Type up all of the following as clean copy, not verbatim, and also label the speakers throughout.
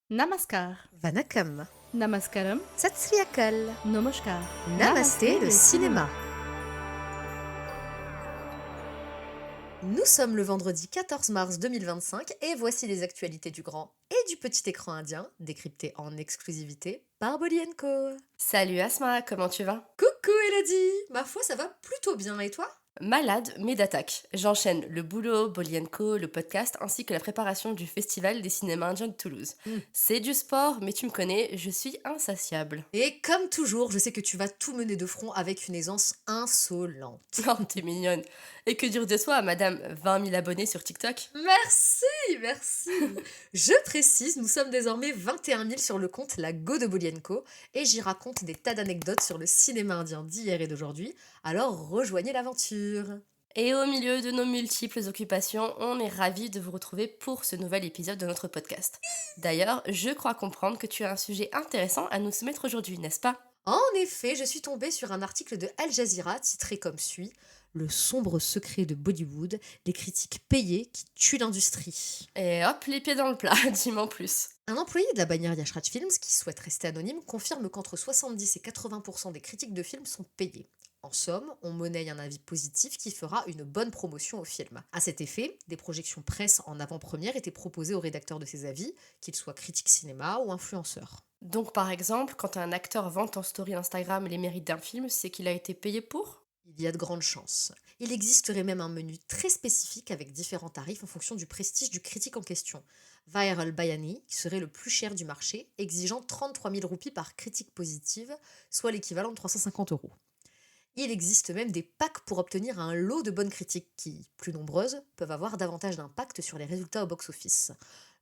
Speaker 1: Namaskar,
Speaker 2: Vanakkam,
Speaker 1: Namaskaram,
Speaker 2: Sat Sri Akal,
Speaker 1: Namaskar.
Speaker 2: Namasté le cinéma. Nous sommes le vendredi 14 mars 2025 et voici les actualités du grand et du petit écran indien, décryptées en exclusivité par Bolly & Co.
Speaker 3: Salut Asma, comment tu vas?
Speaker 2: Coucou Elodie. Ma foi, ça va plutôt bien et toi?
Speaker 3: Malade, mais d'attaque. J'enchaîne le boulot, Bolly & Co, le podcast, ainsi que la préparation du Festival des cinémas indiens de Toulouse.
Speaker 2: Hmm.
Speaker 3: C'est du sport, mais tu me connais, je suis insatiable.
Speaker 2: Et comme toujours, je sais que tu vas tout mener de front avec une aisance insolente.
Speaker 3: Oh, t'es mignonne. Et que dire de toi, madame 20 000 abonnés sur TikTok?
Speaker 2: Merci. Je précise, nous sommes désormais 21 000 sur le compte La Go de Bolly & Co et j'y raconte des tas d'anecdotes sur le cinéma indien d'hier et d'aujourd'hui, alors rejoignez l'aventure.
Speaker 3: Et au milieu de nos multiples occupations, on est ravis de vous retrouver pour ce nouvel épisode de notre podcast. D'ailleurs, je crois comprendre que tu as un sujet intéressant à nous soumettre aujourd'hui, n'est-ce pas?
Speaker 2: En effet, je suis tombée sur un article de Al Jazeera titré comme suit: Le sombre secret de Bollywood, les critiques payées qui tuent l'industrie.
Speaker 3: Et hop, les pieds dans le plat, dis-moi en plus.
Speaker 2: Un employé de la bannière Yashraj Films, qui souhaite rester anonyme, confirme qu'entre 70 et 80% des critiques de films sont payées. En somme, on monnaie un avis positif qui fera une bonne promotion au film. À cet effet, des projections presse en avant-première étaient proposées aux rédacteurs de ces avis, qu'ils soient critiques cinéma ou influenceurs.
Speaker 3: Donc par exemple, quand un acteur vante en story Instagram les mérites d'un film, c'est qu'il a été payé pour?
Speaker 2: Il y a de grandes chances. Il existerait même un menu très spécifique avec différents tarifs en fonction du prestige du critique en question. Viral Bayani, qui serait le plus cher du marché, exigeant 33 000 roupies par critique positive, soit l'équivalent de 350 euros. Il existe même des packs pour obtenir un lot de bonnes critiques qui, plus nombreuses, peuvent avoir davantage d'impact sur les résultats au box-office.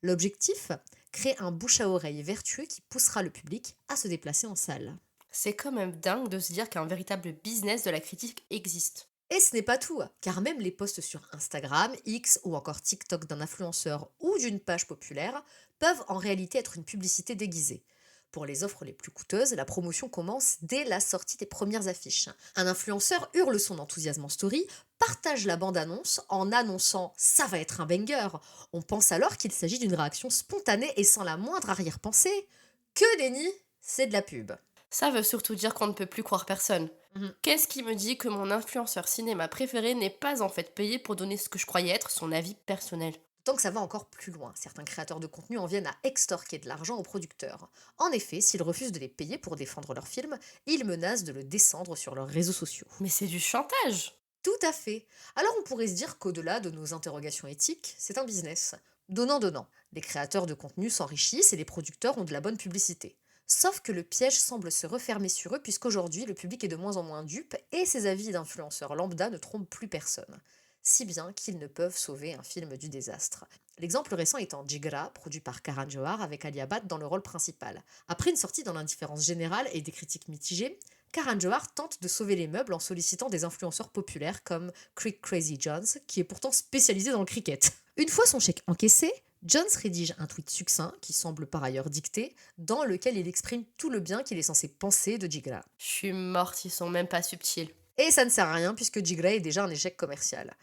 Speaker 2: L'objectif: créer un bouche à oreille vertueux qui poussera le public à se déplacer en salle.
Speaker 3: C'est quand même dingue de se dire qu'un véritable business de la critique existe.
Speaker 2: Et ce n'est pas tout, car même les posts sur Instagram, X ou encore TikTok d'un influenceur ou d'une page populaire peuvent en réalité être une publicité déguisée. Pour les offres les plus coûteuses, la promotion commence dès la sortie des premières affiches. Un influenceur hurle son enthousiasme en story, partage la bande-annonce en annonçant « ça va être un banger ». On pense alors qu'il s'agit d'une réaction spontanée et sans la moindre arrière-pensée. Que nenni, c'est de la pub.
Speaker 3: Ça veut surtout dire qu'on ne peut plus croire personne.
Speaker 2: Mhm.
Speaker 3: Qu'est-ce qui me dit que mon influenceur cinéma préféré n'est pas en fait payé pour donner ce que je croyais être son avis personnel?
Speaker 2: Tant que ça va encore plus loin, certains créateurs de contenu en viennent à extorquer de l'argent aux producteurs. En effet, s'ils refusent de les payer pour défendre leur film, ils menacent de le descendre sur leurs réseaux sociaux.
Speaker 3: Mais c'est du chantage!
Speaker 2: Tout à fait. Alors on pourrait se dire qu'au-delà de nos interrogations éthiques, c'est un business. Donnant-donnant. Les créateurs de contenu s'enrichissent et les producteurs ont de la bonne publicité. Sauf que le piège semble se refermer sur eux puisqu'aujourd'hui le public est de moins en moins dupe et ces avis d'influenceurs lambda ne trompent plus personne. Si bien qu'ils ne peuvent sauver un film du désastre. L'exemple récent étant Jigra, produit par Karan Johar avec Ali Abad dans le rôle principal. Après une sortie dans l'indifférence générale et des critiques mitigées, Karan Johar tente de sauver les meubles en sollicitant des influenceurs populaires comme Crick Crazy Jones, qui est pourtant spécialisé dans le cricket. Une fois son chèque encaissé, Jones rédige un tweet succinct, qui semble par ailleurs dicté, dans lequel il exprime tout le bien qu'il est censé penser de Jigra.
Speaker 3: Je suis morte, ils sont même pas subtils.
Speaker 2: Et ça ne sert à rien puisque Jigra est déjà un échec commercial.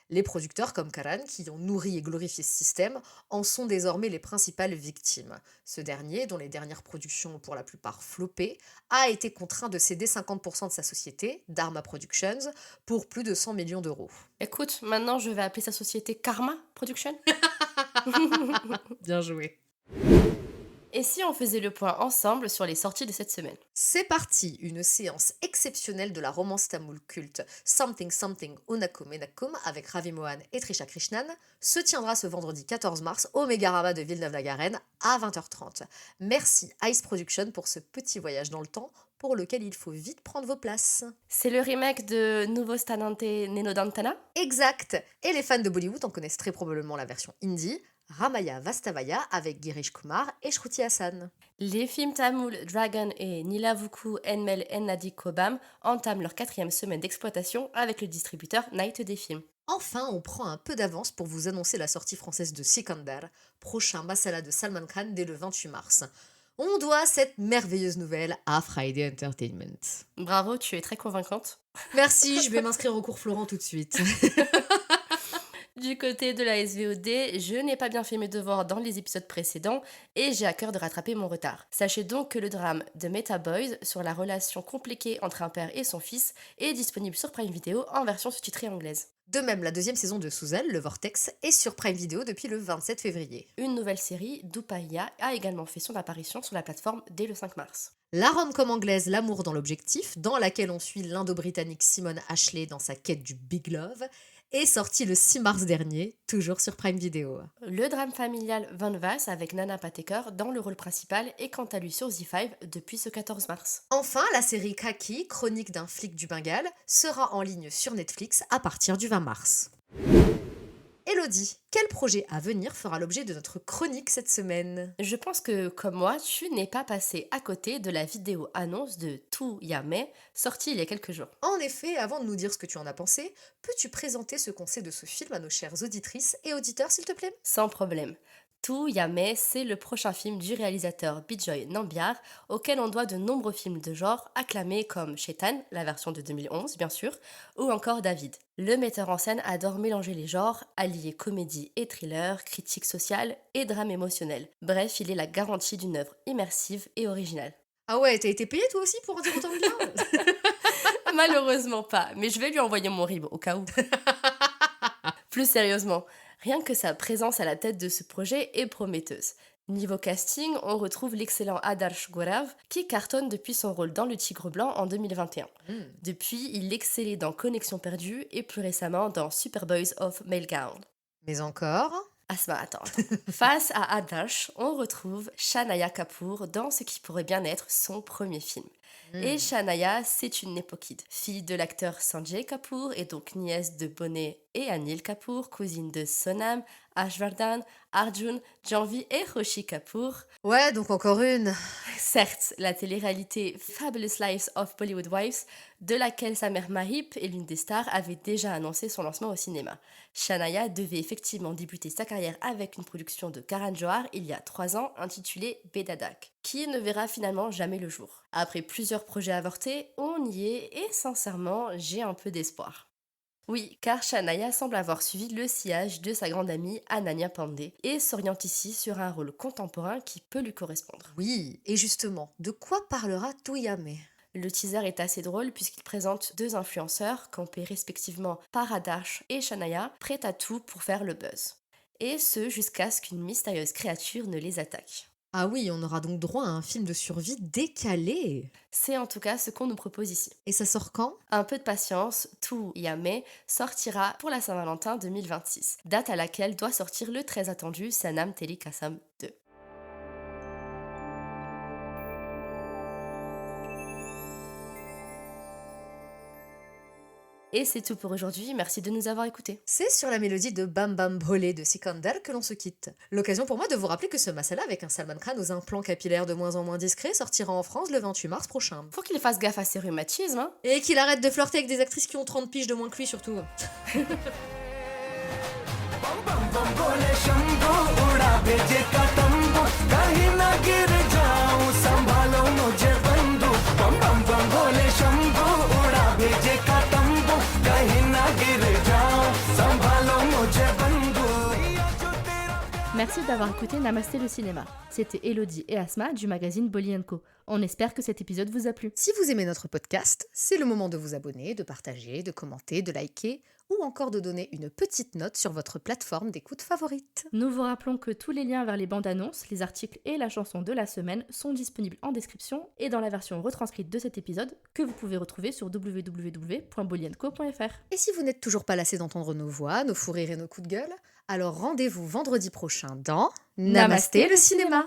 Speaker 2: Les producteurs comme Karan, qui ont nourri et glorifié ce système, en sont désormais les principales victimes. Ce dernier, dont les dernières productions ont pour la plupart floppé, a été contraint de céder 50% de sa société, Dharma Productions, pour plus de 100 millions d'euros.
Speaker 3: Écoute, maintenant je vais appeler sa société Karma Production.
Speaker 2: Bien joué.
Speaker 3: Et si on faisait le point ensemble sur les sorties de cette semaine?
Speaker 2: C'est parti, une séance exceptionnelle de la romance tamoul culte Something Something Unakum Enakum avec Ravi Mohan et Trisha Krishnan se tiendra ce vendredi 14 mars au Mégarama de Villeneuve-la-Garenne à 20h30. Merci Ice Production pour ce petit voyage dans le temps pour lequel il faut vite prendre vos places.
Speaker 3: C'est le remake de Nuvo Stanante Neno Dantana?
Speaker 2: Exact. Et les fans de Bollywood en connaissent très probablement la version hindi, Ramaya Vastavaya avec Girish Kumar et Shruti Hassan.
Speaker 3: Les films tamouls Dragon et Nilavuku Enmel Ennadi Kobam entament leur 4e semaine d'exploitation avec le distributeur Night des films.
Speaker 2: Enfin, on prend un peu d'avance pour vous annoncer la sortie française de Sikandar, prochain masala de Salman Khan dès le 28 mars. On doit cette merveilleuse nouvelle à Friday Entertainment.
Speaker 3: Bravo, tu es très convaincante.
Speaker 2: Merci, je vais m'inscrire au cours Florent tout de suite.
Speaker 3: Du côté de la SVOD, je n'ai pas bien fait mes devoirs dans les épisodes précédents et j'ai à cœur de rattraper mon retard. Sachez donc que le drame de Meta Boys sur la relation compliquée entre un père et son fils est disponible sur Prime Video en version sous-titrée anglaise.
Speaker 2: De même, la deuxième saison de Sous Elle, Le Vortex, est sur Prime Video depuis le 27 février.
Speaker 3: Une nouvelle série, Dupaya, a également fait son apparition sur la plateforme dès le 5 mars.
Speaker 2: La rom-com anglaise L'amour dans l'objectif, dans laquelle on suit l'Indo-Britannique Simone Ashley dans sa quête du Big Love, est sortie le 6 mars dernier, toujours sur Prime Video.
Speaker 3: Le drame familial Van Vass avec Nana Patekar dans le rôle principal est quant à lui sur Z5 depuis ce 14 mars.
Speaker 2: Enfin, la série Khaki, chronique d'un flic du Bengale, sera en ligne sur Netflix à partir du 20 mars. Elodie, quel projet à venir fera l'objet de notre chronique cette semaine?
Speaker 3: Je pense que, comme moi, tu n'es pas passé à côté de la vidéo annonce de Tu Yame, sortie il y a quelques jours.
Speaker 2: En effet, avant de nous dire ce que tu en as pensé, peux-tu présenter ce qu'on sait de ce film à nos chères auditrices et auditeurs, s'il te plaît?
Speaker 3: Sans problème. Tu Yame, c'est le prochain film du réalisateur Bijoy Nambiar, auquel on doit de nombreux films de genre acclamés comme Shaitan, la version de 2011 bien sûr, ou encore David. Le metteur en scène adore mélanger les genres, allier comédie et thriller, critique sociale et drame émotionnel. Bref, il est la garantie d'une œuvre immersive et originale.
Speaker 2: Ah ouais, t'as été payé toi aussi pour en dire autant de bien?
Speaker 3: Malheureusement pas, mais je vais lui envoyer mon RIB au cas où. Plus sérieusement, rien que sa présence à la tête de ce projet est prometteuse. Niveau casting, on retrouve l'excellent Adarsh Gourav qui cartonne depuis son rôle dans Le Tigre Blanc en 2021. Depuis, il excellait dans Connexion perdue et plus récemment dans Superboys of Meltdown.
Speaker 2: Mais encore?
Speaker 3: Asma, attends. Face à Adarsh, on retrouve Shanaya Kapoor dans ce qui pourrait bien être son premier film. Et Shanaya, c'est une népokide, fille de l'acteur Sanjay Kapoor et donc nièce de Bonet et Anil Kapoor, cousine de Sonam, Ashvardhan, Arjun, Janvi et Roshi Kapoor.
Speaker 2: Ouais, donc encore une.
Speaker 3: Certes, la télé-réalité Fabulous Lives of Bollywood Wives, de laquelle sa mère Mahip est l'une des stars, avait déjà annoncé son lancement au cinéma. Shanaya devait effectivement débuter sa carrière avec une production de Karan Johar il y a 3 ans intitulée Bedadak, qui ne verra finalement jamais le jour. Après plusieurs projets avortés, on y est et sincèrement, j'ai un peu d'espoir. Oui, car Shanaya semble avoir suivi le sillage de sa grande amie Ananya Pandey et s'oriente ici sur un rôle contemporain qui peut lui correspondre.
Speaker 2: Oui, et justement, de quoi parlera Tu Yame?
Speaker 3: Le teaser est assez drôle puisqu'il présente 2 influenceurs campés respectivement par Adarsh et Shanaya, prêts à tout pour faire le buzz. Et ce jusqu'à ce qu'une mystérieuse créature ne les attaque.
Speaker 2: Ah oui, on aura donc droit à un film de survie décalé.
Speaker 3: C'est en tout cas ce qu'on nous propose ici.
Speaker 2: Et ça sort quand?
Speaker 3: Un peu de patience, Tu Yame sortira pour la Saint-Valentin 2026, date à laquelle doit sortir le très attendu Sanam Teri Kasam 2. Et c'est tout pour aujourd'hui, merci de nous avoir écoutés.
Speaker 2: C'est sur la mélodie de Bam Bam Bholé de Sikandar que l'on se quitte. L'occasion pour moi de vous rappeler que ce masala avec un Salman Khan aux implants capillaires de moins en moins discrets sortira en France le 28 mars prochain.
Speaker 3: Faut qu'il fasse gaffe à ses rhumatismes, hein.
Speaker 2: Et qu'il arrête de flirter avec des actrices qui ont 30 piges de moins que lui surtout.
Speaker 1: Merci d'avoir écouté Namasté le cinéma. C'était Elodie et Asma du magazine Bolly & Co. On espère que cet épisode vous a plu.
Speaker 2: Si vous aimez notre podcast, c'est le moment de vous abonner, de partager, de commenter, de liker ou encore de donner une petite note sur votre plateforme d'écoute favorite.
Speaker 1: Nous vous rappelons que tous les liens vers les bandes annonces, les articles et la chanson de la semaine sont disponibles en description et dans la version retranscrite de cet épisode que vous pouvez retrouver sur www.bollyandco.fr.
Speaker 2: Et si vous n'êtes toujours pas lassé d'entendre nos voix, nos fous rires et nos coups de gueule, alors rendez-vous vendredi prochain dans Namasté le cinéma.